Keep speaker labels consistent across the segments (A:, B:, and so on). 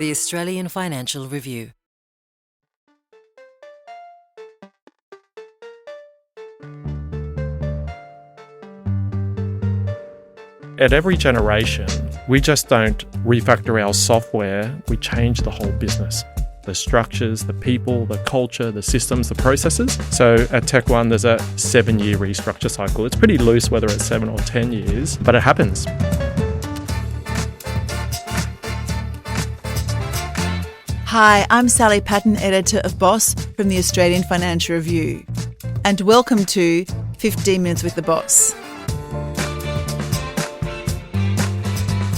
A: The Australian Financial Review.
B: At every generation, we just don't refactor our software, we change the whole business. The structures, the people, the culture, the systems, the processes. So at Tech One, there's a 7-year restructure cycle. It's pretty loose whether it's 7 or 10 years, but it happens.
C: Hi, I'm Sally Patton, editor of Boss from the Australian Financial Review. And welcome to 15 Minutes with the Boss,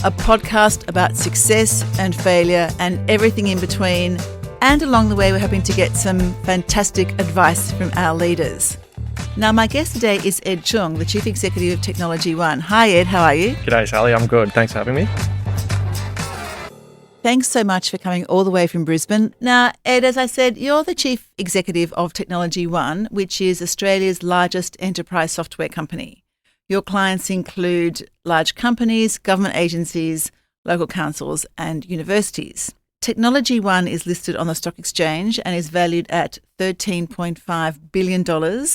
C: a podcast about success and failure and everything in between. And along the way, we're hoping to get some fantastic advice from our leaders. Now, my guest today is Ed Chung, the Chief Executive of Technology One. Hi, Ed. How are you?
B: G'day, Sally. I'm good. Thanks for having me.
C: Thanks so much for coming all the way from Brisbane. Now, Ed, as I said, you're the Chief Executive of Technology One, which is Australia's largest enterprise software company. Your clients include large companies, government agencies, local councils and universities. Technology One is listed on the stock exchange and is valued at $13.5 billion.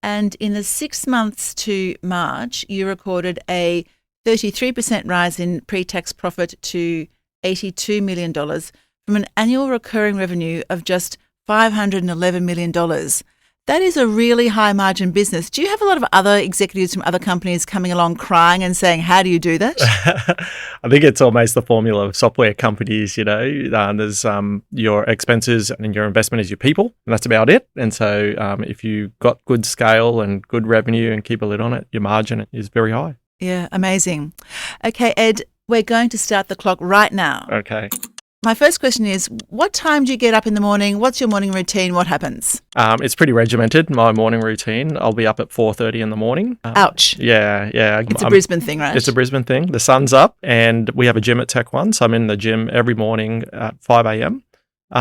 C: And in the 6 months to March, you recorded a 33% rise in pre-tax profit to $82 million from an annual recurring revenue of just $511 million. That is a really high margin business. Do you have a lot of other executives from other companies coming along crying and saying, how do you do that?
B: I think it's almost the formula of software companies, there's your expenses and your investment is your people, and that's about it. And so if you've got good scale and good revenue and keep a lid on it, your margin is very high.
C: Yeah, amazing. Okay, Ed, we're going to start the clock right now.
B: Okay.
C: My first question is, what time do you get up in the morning? What's your morning routine? What happens?
B: It's pretty regimented, my morning routine. I'll be up at 4:30 in the morning.
C: Ouch.
B: Yeah.
C: It's a Brisbane thing, right?
B: It's a Brisbane thing. The sun's up and we have a gym at Tech One. So I'm in the gym every morning at 5 a.m.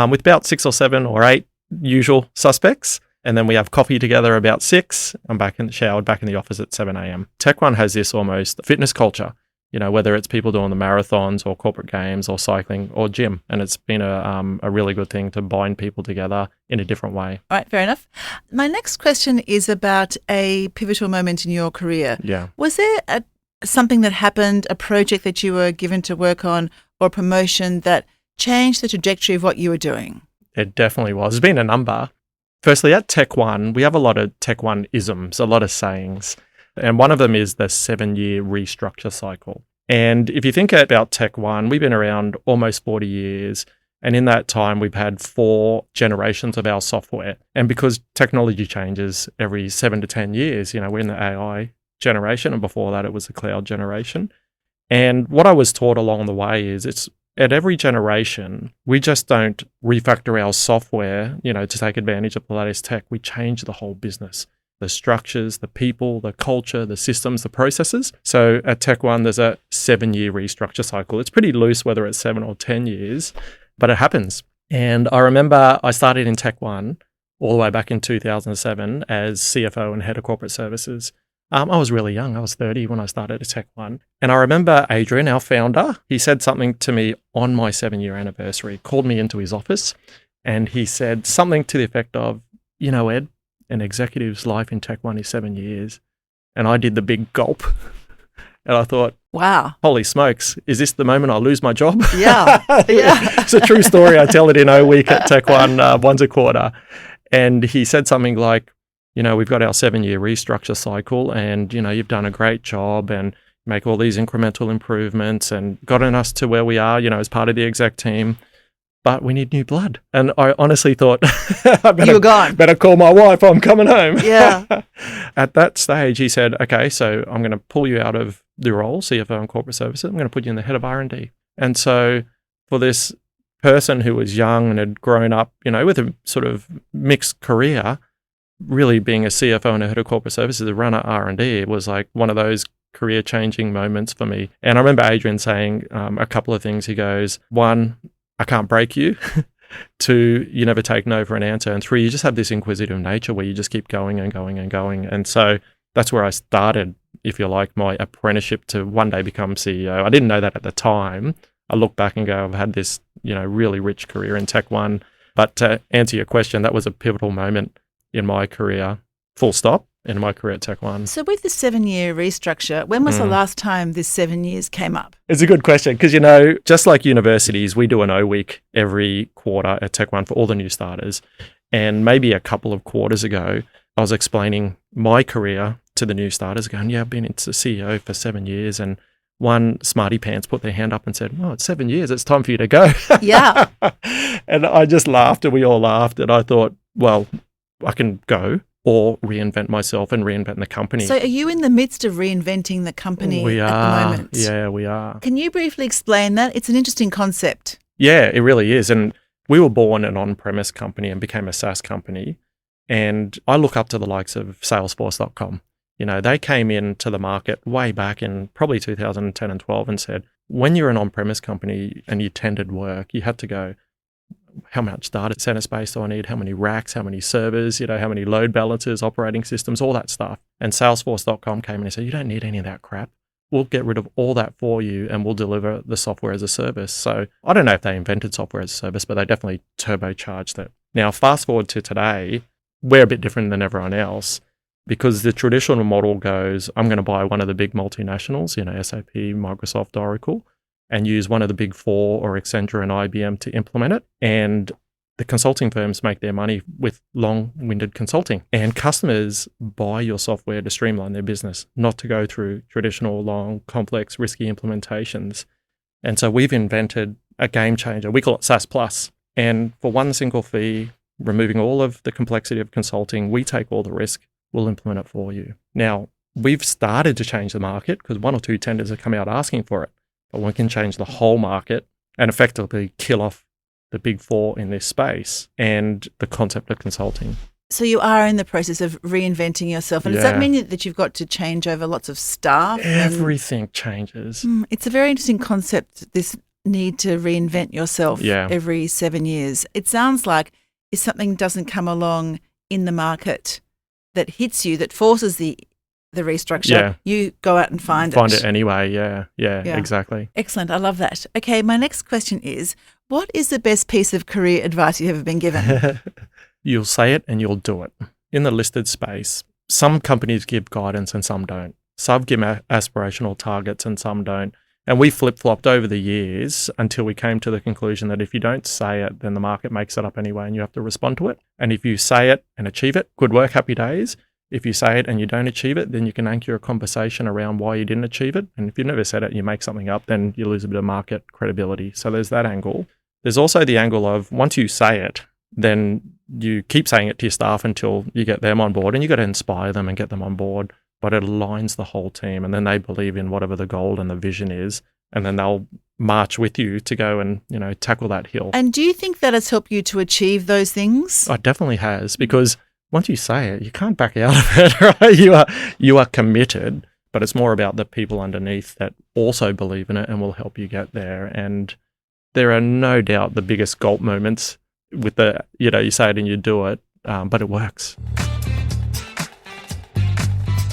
B: With about 6 or 7 or 8 usual suspects. And then we have coffee together about 6. I'm back in the shower, back in the office at 7 a.m. Tech One has this almost fitness culture. Whether it's people doing the marathons or corporate games or cycling or gym. And it's been a really good thing to bind people together in a different way.
C: All right, fair enough. My next question is about a pivotal moment in your career.
B: Yeah.
C: Was there something that happened, a project that you were given to work on or a promotion that changed the trajectory of what you were doing?
B: It definitely was. There's been a number. Firstly, at Tech One, we have a lot of Tech One isms, a lot of sayings. And one of them is the 7-year restructure cycle. And if you think about Tech One, we've been around almost 40 years. And in that time, we've had 4 generations of our software. And because technology changes every 7 to 10 years, we're in the AI generation. And before that, it was the cloud generation. And what I was taught along the way is at every generation, we just don't refactor our software, to take advantage of the latest tech. We change the whole business. The structures, the people, the culture, the systems, the processes. So at Tech One, there's a 7-year restructure cycle. It's pretty loose whether it's 7 or 10 years, but it happens. And I remember I started in Tech One all the way back in 2007 as CFO and head of corporate services. I was really young. I was 30 when I started at Tech One. And I remember Adrian, our founder, he said something to me on my 7-year anniversary, called me into his office, and he said something to the effect of, Ed, an executive's life in Tech One is 7 years. And I did the big gulp. And I thought,
C: wow,
B: holy smokes, is this the moment I lose my job?
C: Yeah.
B: It's a true story. I tell it in O Week at Tech One once a quarter. And he said something like, we've got our 7-year restructure cycle and, you've done a great job and make all these incremental improvements and gotten us to where we are, as part of the exec team. But we need new blood. And I honestly thought,
C: you were gone.
B: Better call my wife, I'm coming home.
C: Yeah.
B: At that stage, he said, okay, so I'm going to pull you out of the role, CFO and corporate services. I'm going to put you in the head of R&D. And so for this person who was young and had grown up, with a sort of mixed career, really being a CFO and a head of corporate services, a runner R&D, it was like one of those career-changing moments for me. And I remember Adrian saying a couple of things. He goes, 1, I can't break you. 2, you never take no for an answer. And 3, you just have this inquisitive nature where you just keep going and going and going. And so that's where I started, if you like, my apprenticeship to one day become CEO. I didn't know that at the time. I look back and go, I've had this, really rich career in Tech One. But to answer your question, that was a pivotal moment in my career, full stop, in my career at Tech One.
C: So with the 7-year restructure, when was the last time this 7 years came up?
B: It's a good question because, just like universities, we do an O week every quarter at Tech One for all the new starters. And maybe a couple of quarters ago, I was explaining my career to the new starters, going, I've been into CEO for 7 years. And one smarty pants put their hand up and said, it's 7 years. It's time for you to go.
C: Yeah.
B: And I just laughed and we all laughed. And I thought, well, I can go or reinvent myself and reinvent the company.
C: So are you in the midst of reinventing the company
B: We
C: at
B: are.
C: the moment?
B: Yeah, we are.
C: Can you briefly explain that? It's an interesting concept.
B: Yeah, it really is. And we were born an on-premise company and became a SaaS company. And I look up to the likes of Salesforce.com. They came into the market way back in probably 2010 and 12 and said, when you're an on-premise company and you tendered work, you had to go, how much data center space do I need? How many racks? How many servers? How many load balancers, operating systems, all that stuff. And Salesforce.com came in and said, you don't need any of that crap. We'll get rid of all that for you and we'll deliver the software as a service. So I don't know if they invented software as a service, but they definitely turbocharged it. Now, fast forward to today, we're a bit different than everyone else because the traditional model goes, I'm going to buy one of the big multinationals, SAP, Microsoft, Oracle, and use one of the big four or Accenture and IBM to implement it. And the consulting firms make their money with long-winded consulting. And customers buy your software to streamline their business, not to go through traditional, long, complex, risky implementations. And so we've invented a game changer. We call it SaaS Plus. And for one single fee, removing all of the complexity of consulting, we take all the risk. We'll implement it for you. Now, we've started to change the market because one or two tenders have come out asking for it. But we can change the whole market and effectively kill off the big four in this space and the concept of consulting.
C: So you are in the process of reinventing yourself. And does that mean that you've got to change over lots of staff?
B: Everything changes.
C: It's a very interesting concept, this need to reinvent yourself every 7 years. It sounds like if something doesn't come along in the market that hits you, that forces the restructure, you go out and find it.
B: Find it anyway, yeah, exactly.
C: Excellent, I love that. Okay, my next question is, what is the best piece of career advice you've ever been given?
B: You'll say it and you'll do it. In the listed space, some companies give guidance and some don't. Some give aspirational targets and some don't. And we flip-flopped over the years until we came to the conclusion that if you don't say it, then the market makes it up anyway and you have to respond to it. And if you say it and achieve it, good work, happy days. If you say it and you don't achieve it, then you can anchor a conversation around why you didn't achieve it. And if you never said it and you make something up, then you lose a bit of market credibility. So there's that angle. There's also the angle of once you say it, then you keep saying it to your staff until you get them on board, and you got to inspire them and get them on board. But it aligns the whole team, and then they believe in whatever the goal and the vision is, and then they'll march with you to go and tackle that hill.
C: And do you think that has helped you to achieve those things?
B: It definitely has, because once you say it, you can't back out of it, right? You are committed, but it's more about the people underneath that also believe in it and will help you get there. And there are no doubt the biggest gulp moments with the, you say it and you do it, but it works.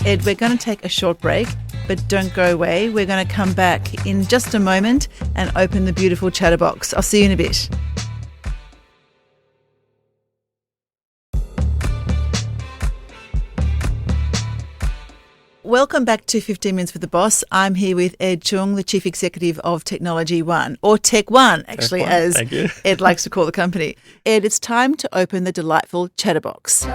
C: Ed, we're going to take a short break, but don't go away. We're going to come back in just a moment and open the beautiful chatterbox. I'll see you in a bit. Welcome back to 15 Minutes with the Boss. I'm here with Ed Chung, the Chief Executive of Technology One, or Tech One, actually, as Ed likes to call the company. Ed, it's time to open the delightful chatterbox.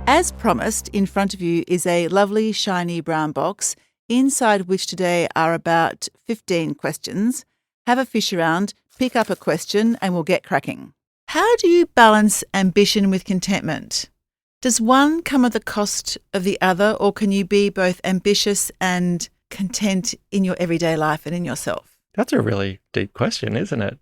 C: As promised, in front of you is a lovely, shiny brown box, inside which today are about 15 questions. Have a fish around, pick up a question, and we'll get cracking. How do you balance ambition with contentment? Does one come at the cost of the other, or can you be both ambitious and content in your everyday life and in yourself?
B: That's a really deep question, isn't it?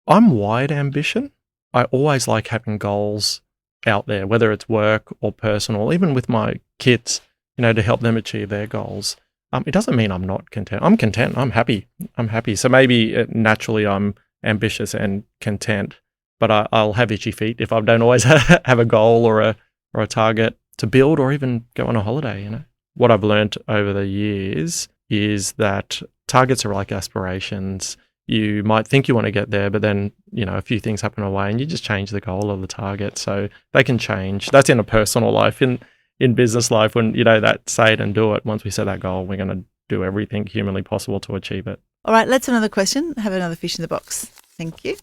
B: I'm wide ambition. I always like having goals out there, whether it's work or personal, even with my kids, to help them achieve their goals. It doesn't mean I'm not content. I'm content. I'm happy. So maybe naturally I'm ambitious and content. But I'll have itchy feet if I don't always have a goal or a target to build or even go on a holiday, what I've learned over the years is that targets are like aspirations. You might think you want to get there, but then, a few things happen away and you just change the goal of the target. So they can change. That's in a personal life. In business life, when, that say it and do it, once we set that goal, we're going to do everything humanly possible to achieve it.
C: All right, let's another question. Have another fish in the box. Thank you.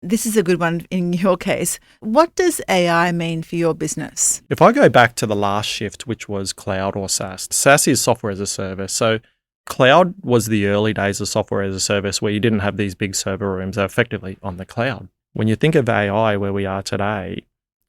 C: This is a good one in your case. What does AI mean for your business?
B: If I go back to the last shift, which was cloud or SaaS, SaaS is software as a service. So cloud was the early days of software as a service where you didn't have these big server rooms. They're effectively on the cloud. When you think of AI where we are today,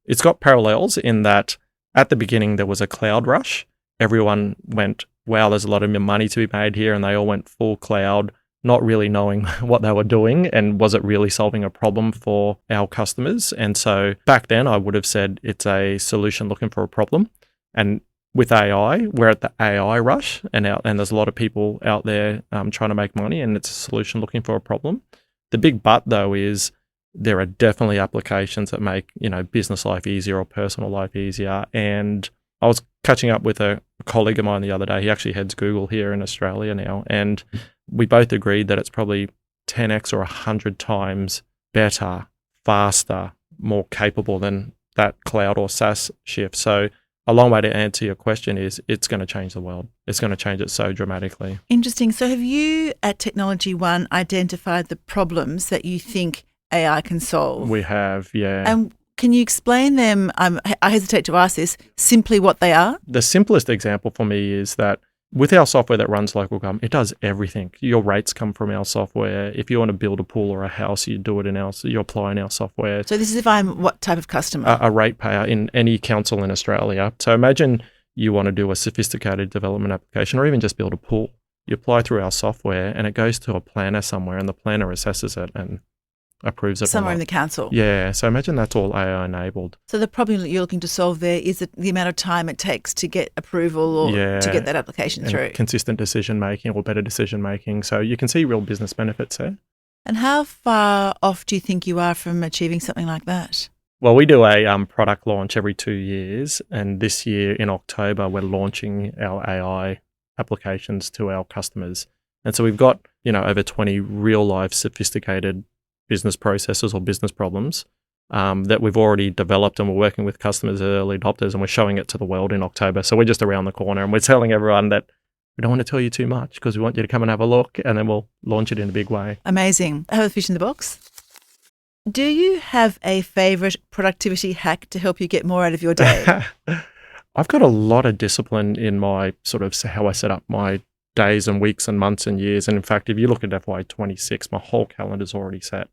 B: it's got parallels in that at the beginning there was a cloud rush. Everyone went, wow, there's a lot of money to be made here. And they all went full cloud, not really knowing what they were doing and was it really solving a problem for our customers. And so back then I would have said it's a solution looking for a problem. And with AI, we're at the AI rush and there's a lot of people out there trying to make money and it's a solution looking for a problem. The big but though is there are definitely applications that make, business life easier or personal life easier. And I was catching up with a colleague of mine the other day. He actually heads Google here in Australia now. And we both agreed that it's probably 10x or 100 times better, faster, more capable than that cloud or SaaS shift. So a long way to answer your question is it's going to change the world. It's going to change it so dramatically.
C: Interesting. So have you at Technology One identified the problems that you think AI can solve?
B: We have, yeah.
C: And can you explain them, I hesitate to ask this, simply what they are?
B: The simplest example for me is that with our software that runs local government, it does everything. Your rates come from our software. If you want to build a pool or a house, you do it you apply in our software.
C: So this is if I'm what type of customer?
B: A ratepayer in any council in Australia. So imagine you want to do a sophisticated development application or even just build a pool. You apply through our software and it goes to a planner somewhere and the planner assesses it and approves it.
C: Somewhere in the council.
B: Yeah. So imagine that's all AI enabled.
C: So the problem that you're looking to solve there is the amount of time it takes to get approval or to get that application
B: and
C: through.
B: Consistent decision making or better decision making. So you can see real business benefits there.
C: And how far off do you think you are from achieving something like that?
B: Well, we do a product launch every 2 years. And this year in October, we're launching our AI applications to our customers. And so we've got, over 20 real life sophisticated business processes or business problems that we've already developed and we're working with customers as early adopters and we're showing it to the world in October. So we're just around the corner and we're telling everyone that we don't want to tell you too much because we want you to come and have a look and then we'll launch it in a big way.
C: Amazing. I have a fish in the box. Do you have a favourite productivity hack to help you get more out of your day?
B: I've got a lot of discipline in my sort of how I set up my days and weeks and months and years. And in fact, if you look at FY26, my whole calendar's already set.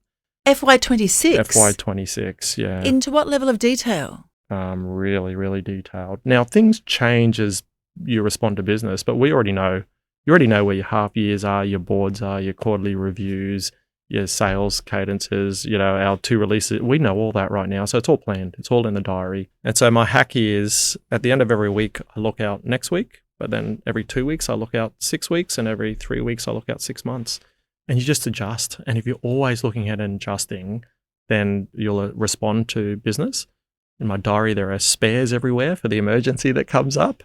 C: FY26?
B: FY26, yeah.
C: Into what level of detail?
B: Really, really detailed. Now, things change as you respond to business, but you already know where your half years are, your boards are, your quarterly reviews, your sales cadences, our 2 releases. We know all that right now. So it's all planned. It's all in the diary. And so my hack is at the end of every week, I look out next week, but then every 2 weeks, I look out 6 weeks, and every 3 weeks, I look out 6 months. And you just adjust. And if you're always looking at and adjusting, then you'll respond to business. In my diary, there are spares everywhere for the emergency that comes up.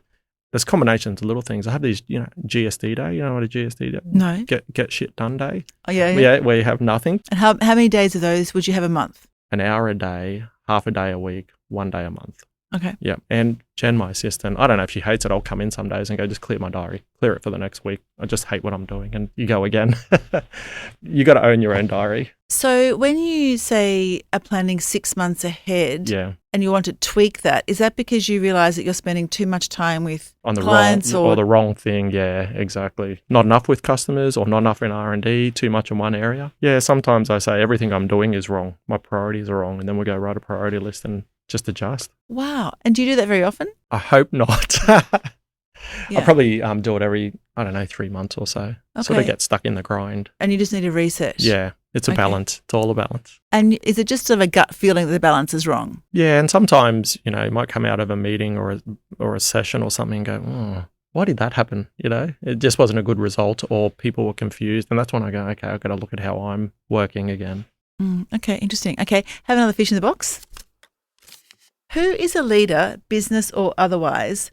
B: There's combinations of little things. I have these, GSD day. You know what a GSD day?
C: No.
B: Get shit done day.
C: Oh, yeah.
B: Where you have nothing.
C: And how many days of those would you have a month?
B: An hour a day, half a day a week, 1 day a month.
C: Okay.
B: Yeah. And Jen, my assistant, I don't know if she hates it. I'll come in some days and go, just clear my diary, clear it for the next week. I just hate what I'm doing. And you go again. You got to own your own diary.
C: So when you say are planning 6 months ahead and you want to tweak that, is that because you realise that you're spending too much time with clients
B: or the wrong thing? Yeah, exactly. Not enough with customers or not enough in R&D, too much in one area. Yeah, sometimes I say everything I'm doing is wrong. My priorities are wrong. And then we go write a priority list and just adjust.
C: Wow. And do you do that very often?
B: I hope not. I probably do it every, 3 months or so. Okay. Sort of get stuck in the grind.
C: And you just need a reset.
B: Yeah. It's a balance. It's all a balance.
C: And is it just sort of a gut feeling that the balance is wrong?
B: Yeah. And sometimes, you might come out of a meeting or a session or something and go, oh, why did that happen? It just wasn't a good result or people were confused. And that's when I go, okay, I've got to look at how I'm working again.
C: Okay. Interesting. Okay. Have another fish in the box. Who is a leader, business or otherwise,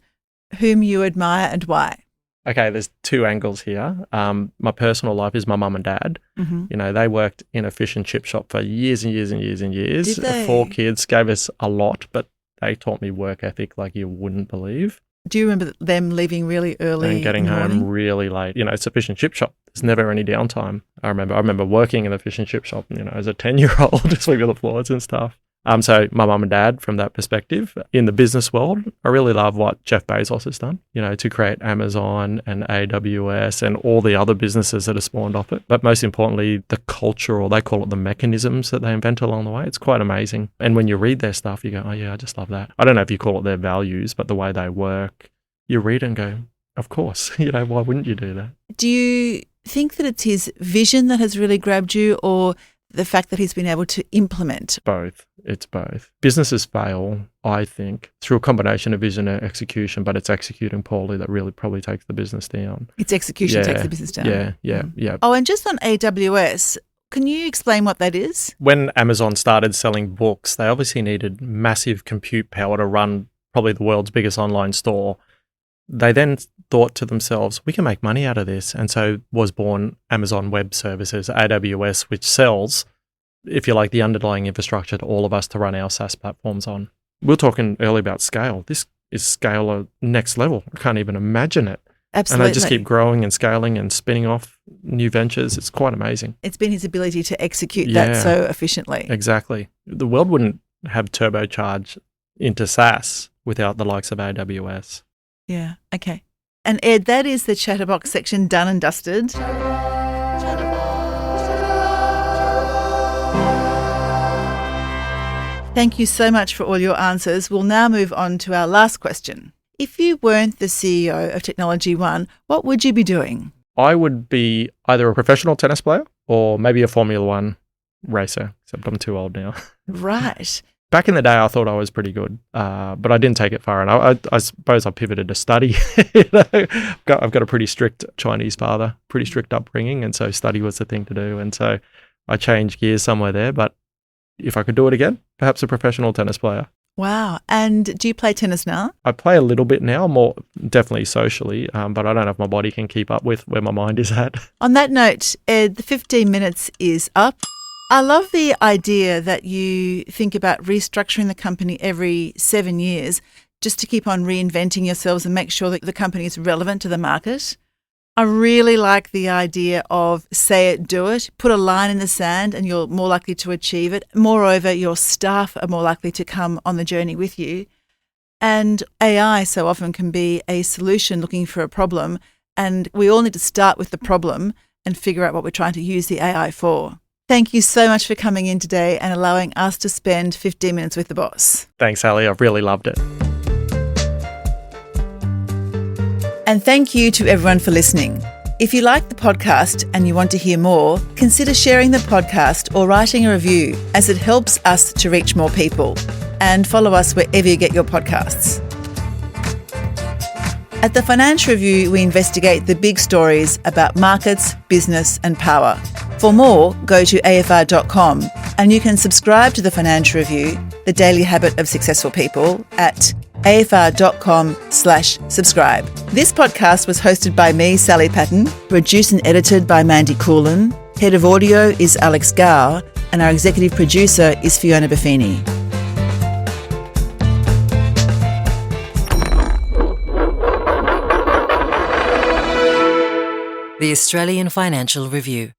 C: whom you admire and why?
B: Okay, there's two angles here. My personal life is my mum and dad.
C: Mm-hmm.
B: You know, they worked in a fish and chip shop for years and years and years and years.
C: Did they?
B: 4 kids, gave us a lot, but they taught me work ethic like you wouldn't believe.
C: Do you remember them leaving really early
B: And getting
C: in the
B: home
C: morning?
B: really late. You know, it's a fish and chip shop. There's never any downtime. I remember working in the fish and chip shop, you know, as a 10-year-old, sweeping the floors and stuff. So my mum and dad, from that perspective, in the business world, I really love what Jeff Bezos has done, you know, to create Amazon and AWS and all the other businesses that have spawned off it. But most importantly, the culture, or they call it the mechanisms that they invent along the way. It's quite amazing. And when you read their stuff, you go, oh yeah, I just love that. I don't know if you call it their values, but the way they work, you read it and go, of course, you know, why wouldn't you do that?
C: Do you think that it's his vision that has really grabbed you, or the fact that he's been able to implement?
B: Both. It's both. Businesses fail, I think, through a combination of vision and execution, but it's executing poorly that really probably takes the business down.
C: Its execution takes the business down.
B: Yeah.
C: Oh, and just on AWS, can you explain what that is?
B: When Amazon started selling books, they obviously needed massive compute power to run probably the world's biggest online store. They then thought to themselves, we can make money out of this. And so was born Amazon Web Services, AWS, which sells, if you like, the underlying infrastructure to all of us to run our SaaS platforms on. We were talking earlier about scale. This is scale of next level. I can't even imagine it.
C: Absolutely.
B: And they just keep growing and scaling and spinning off new ventures. It's quite amazing.
C: It's been his ability to execute that so efficiently.
B: Exactly. The world wouldn't have turbocharged into SaaS without the likes of AWS.
C: Yeah, okay. And Ed, that is the Chatterbox section done and dusted. Thank you so much for all your answers. We'll now move on to our last question. If you weren't the CEO of Technology One, what would you be doing?
B: I would be either a professional tennis player or maybe a Formula One racer, except I'm too old now.
C: Right.
B: Back in the day, I thought I was pretty good, but I didn't take it far enough. I suppose I pivoted to study. I've got a pretty strict Chinese father, pretty strict upbringing, and so study was the thing to do. And so I changed gears somewhere there. But if I could do it again, perhaps a professional tennis player.
C: Wow. And do you play tennis now?
B: I play a little bit now, more definitely socially, but I don't know if my body can keep up with where my mind is at.
C: On that note, Ed, the 15 minutes is up. I love the idea that you think about restructuring the company every 7 years just to keep on reinventing yourselves and make sure that the company is relevant to the market. I really like the idea of say it, do it, put a line in the sand and you're more likely to achieve it. Moreover, your staff are more likely to come on the journey with you. And AI so often can be a solution looking for a problem, and we all need to start with the problem and figure out what we're trying to use the AI for. Thank you so much for coming in today and allowing us to spend 15 minutes with the boss.
B: Thanks, Ali. I've really loved it.
C: And thank you to everyone for listening. If you like the podcast and you want to hear more, consider sharing the podcast or writing a review, as it helps us to reach more people. And follow us wherever you get your podcasts. At the Financial Review, we investigate the big stories about markets, business and power. For more, go to afr.com and you can subscribe to the Financial Review, the daily habit of successful people, at afr.com/subscribe. This podcast was hosted by me, Sally Patton, produced and edited by Mandy Coulin. Head of audio is Alex Gow, and our executive producer is Fiona Buffini.
A: The Australian Financial Review.